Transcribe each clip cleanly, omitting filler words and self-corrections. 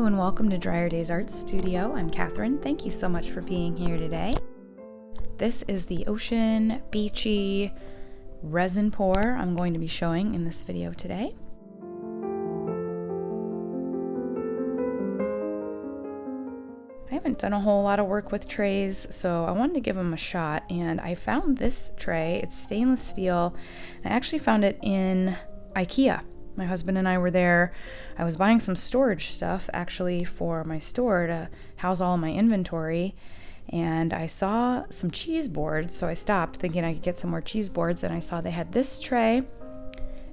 Hello and welcome to Drier Days Art Studio. I'm Catherine. Thank you so much for being here today. This is the ocean, beachy resin pour I'm going to be showing in this video today. I haven't done a whole lot of work with trays, so I wanted to give them a shot, and I found this tray. It's stainless steel. I actually found it in IKEA. My husband and I were there. I was buying some storage stuff actually for my store to house all of my inventory, and I saw some cheese boards, so I stopped thinking I could get some more cheese boards, and I saw they had this tray,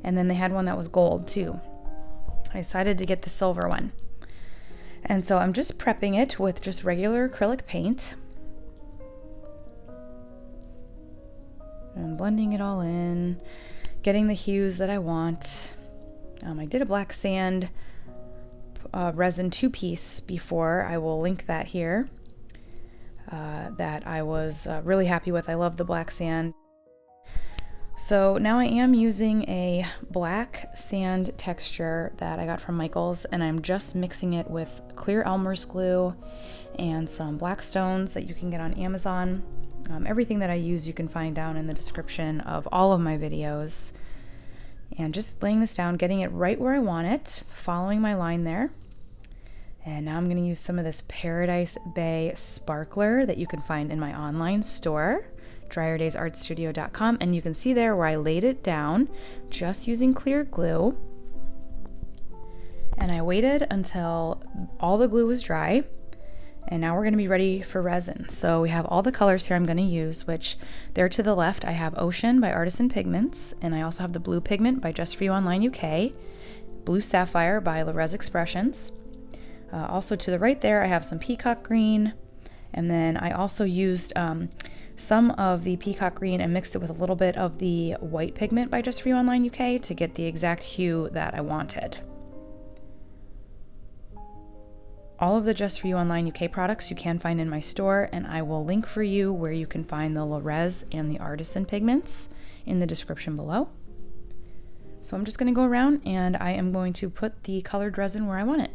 and then they had one that was gold too. I decided to get the silver one. And so I'm just prepping it with just regular acrylic paint. I'm blending it all in, getting the hues that I want. I did a black sand resin 2-piece before. I will link that here. That I was really happy with. I love the black sand. So now I am using a black sand texture that I got from Michael's, and I'm just mixing it with clear Elmer's glue and some black stones that you can get on Amazon. Everything that I use you can find down in the description of all of my videos. And just laying this down, getting it right where I want it, following my line there. And now I'm going to use some of this Paradise Bay sparkler that you can find in my online store, drierdaysartstudio.com, and you can see there where I laid it down just using clear glue. And I waited until all the glue was dry. And now we're going to be ready for resin. So we have all the colors here I'm going to use, which there to the left I have Ocean by Artisan Pigments, and I also have the Blue Pigment by Just For You Online UK, Blue Sapphire by Res Expressions. Also to the right there I have some Peacock Green, and then I also used some of the Peacock Green and mixed it with a little bit of the White Pigment by Just For You Online UK to get the exact hue that I wanted. All of the Just For You Online UK products you can find in my store, and I will link for you where you can find the Res and the Artisan pigments in the description below. So I'm just going to go around and I am going to put the colored resin where I want it.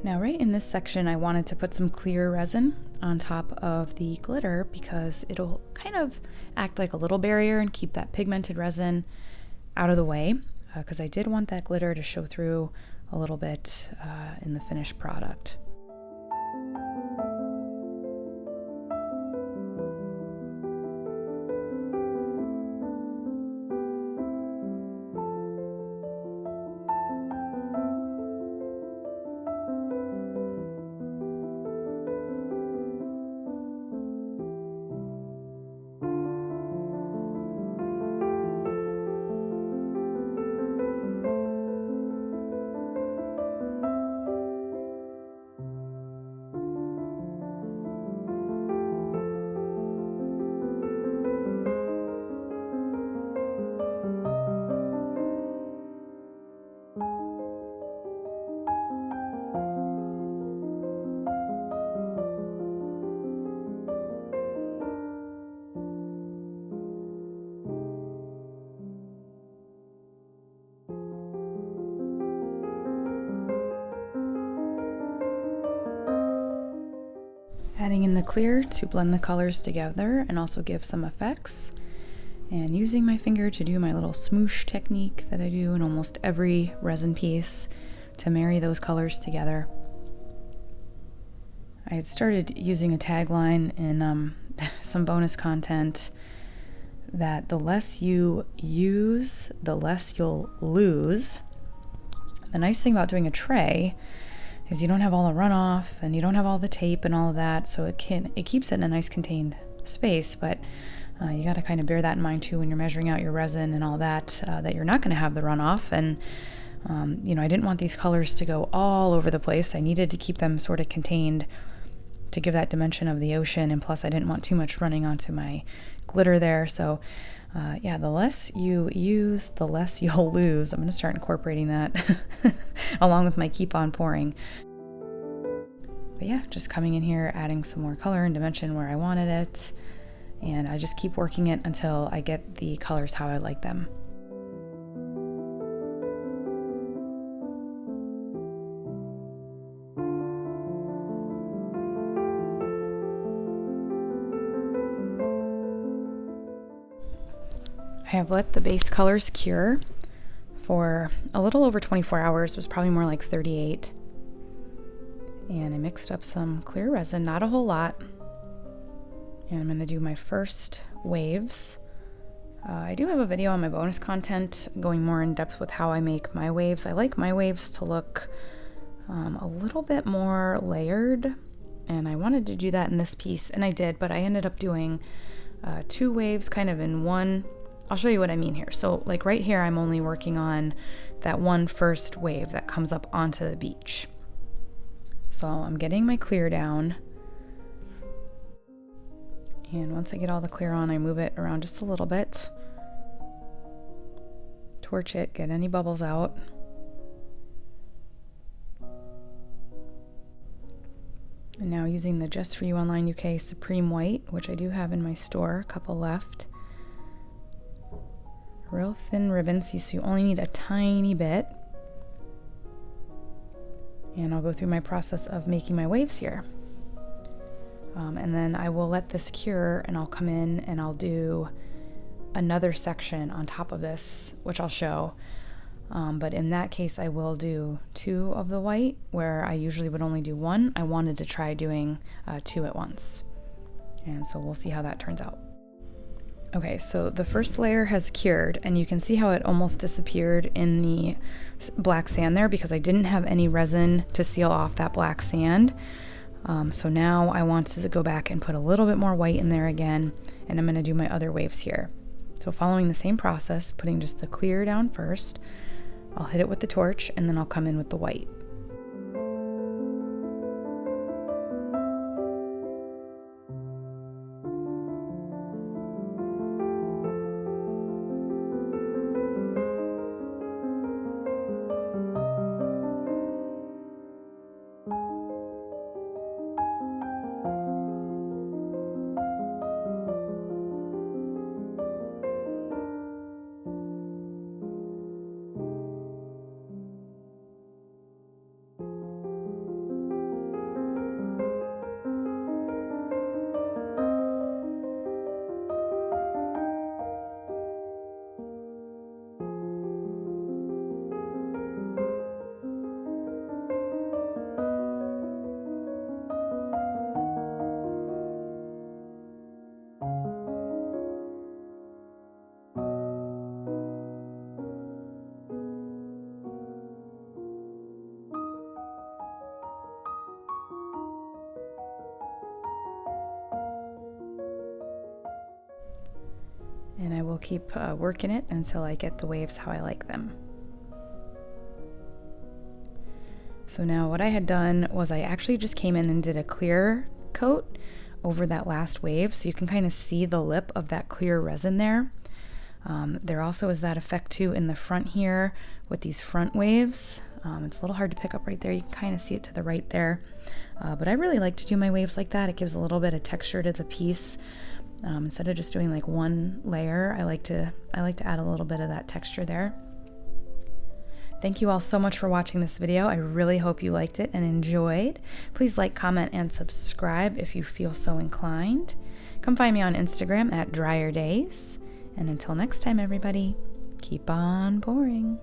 Now right in this section I wanted to put some clear resin on top of the glitter because it'll kind of act like a little barrier and keep that pigmented resin out of the way, because I did want that glitter to show through a little bit in the finished product. Adding in the clear to blend the colors together and also give some effects, and using my finger to do my little smoosh technique that I do in almost every resin piece to marry those colors together. I had started using a tagline in some bonus content that the less you use, the less you'll lose. The nice thing about doing a tray because you don't have all the runoff and you don't have all the tape and all of that, so it keeps it in a nice contained space. But you got to kind of bear that in mind too when you're measuring out your resin and all that, that you're not going to have the runoff. And I didn't want these colors to go all over the place. I needed to keep them sort of contained to give that dimension of the ocean, and plus I didn't want too much running onto my glitter there. So the less you use, the less you'll lose. I'm going to start incorporating that along with my keep on pouring. But yeah, just coming in here, adding some more color and dimension where I wanted it, and I just keep working it until I get the colors how I like them. I have let the base colors cure for a little over 24 hours. It was probably more like 38. And I mixed up some clear resin, not a whole lot. And I'm going to do my first waves. I do have a video on my bonus content going more in depth with how I make my waves. I like my waves to look a little bit more layered, and I wanted to do that in this piece, and I did, but I ended up doing 2 waves kind of in one. I'll show you what I mean here. So like right here, I'm only working on that one first wave that comes up onto the beach. So I'm getting my clear down. And once I get all the clear on, I move it around just a little bit. Torch it, get any bubbles out. And now using the Just For You Online UK Supreme White, which I do have in my store, a couple left. Real thin ribbons, so you only need a tiny bit. And I'll go through my process of making my waves here. And then I will let this cure, and I'll come in and I'll do another section on top of this, which I'll show. But in that case, I will do 2 of the white, where I usually would only do 1. I wanted to try doing 2 at once. And so we'll see how that turns out. Okay, so the first layer has cured, and you can see how it almost disappeared in the black sand there because I didn't have any resin to seal off that black sand. So now I want to go back and put a little bit more white in there again, and I'm going to do my other waves here. So following the same process, putting just the clear down first, I'll hit it with the torch, and then I'll come in with the white. And I will keep working it until I get the waves how I like them. So now what I had done was I actually just came in and did a clear coat over that last wave, so you can kind of see the lip of that clear resin there. There also is that effect too in the front here with these front waves. It's a little hard to pick up right there. You can kind of see it to the right there. But I really like to do my waves like that. It gives a little bit of texture to the piece. Instead of just doing like one layer, I like to add a little bit of that texture there. Thank you all so much for watching this video. I really hope you liked it and enjoyed. Please like, comment, and subscribe if you feel so inclined. Come find me on Instagram at Dryer Days. And until next time, everybody, keep on pouring.